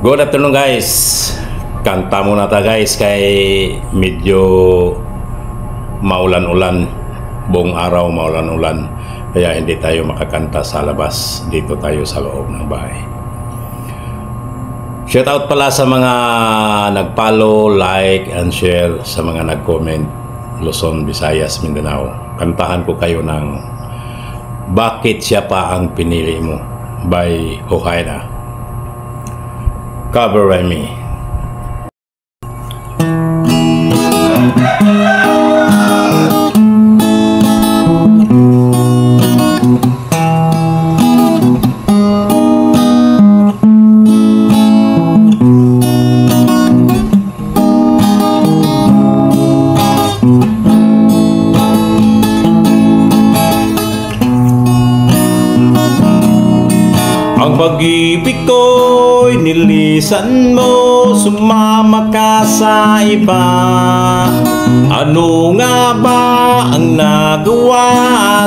Good afternoon guys. Kanta muna ta guys kay medyo maulan-ulan. Buong araw maulan-ulan. Kaya hindi tayo makakanta sa labas. Dito tayo sa loob ng bahay. Shout out pala sa mga nag-follow, like, and share, sa mga nag-comment. Luzon, Visayas, Mindanao. Kantahan ko kayo ng Bakit Siya Pa Ang Pinili Mo by Ohaina. Cover by me. Ang pag-ibig ko'y nilisan mo, sumama ka sa iba. Ano nga ba ang nagawa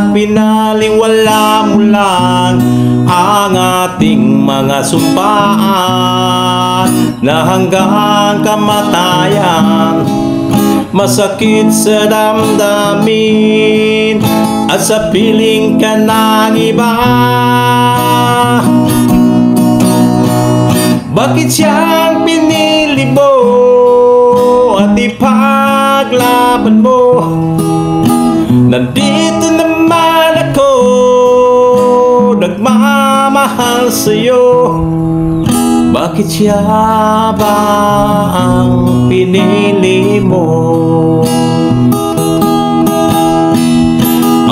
at pinaliwala mo lang ang ating mga sumpaan na hanggang kamatayan? Masakit sa damdamin at sa piling ka ng iba. Bakit siyang pinili mo at ipaglaban mo? Nandito naman ako, nagmamahal sa'yo. Bakit siya ba ang pinili mo?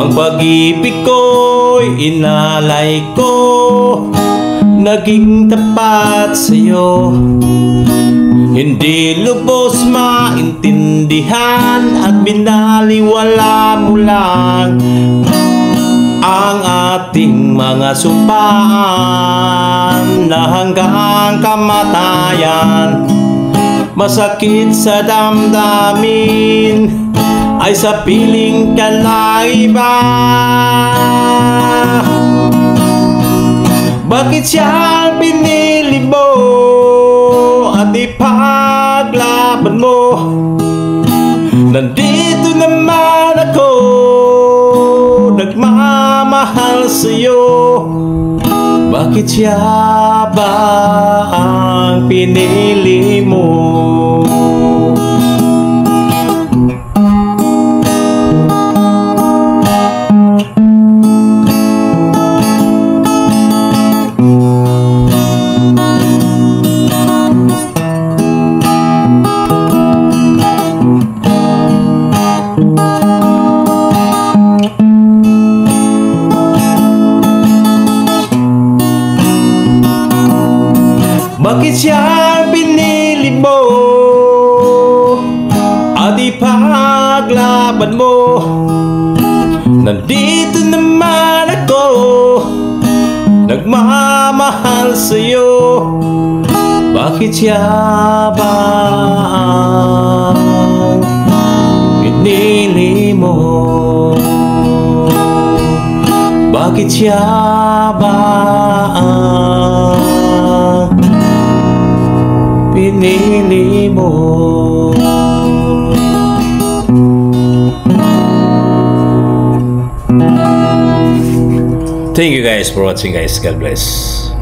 Ang pag-ibig ko'y inalay ko, naging tapat sa'yo. Hindi lubos maintindihan at binaliwala mo lang ang ating mga sumpaan na hanggang kamatayan. Masakit sa damdamin ay sa piling ka na iba. Bakit siyang pinili mo at ipaglaban mo? Nandito naman ako, nagmamahal sa'yo. Bakit siya ba ang pinili mo? Bakit siyang pinili mo at ipaglaban mo? Nandito naman ako, nagmamahal sa'yo. Bakit siya ba ang pinili mo? Bakit siya ba ang pinili mo? Thank you guys for watching guys. God bless.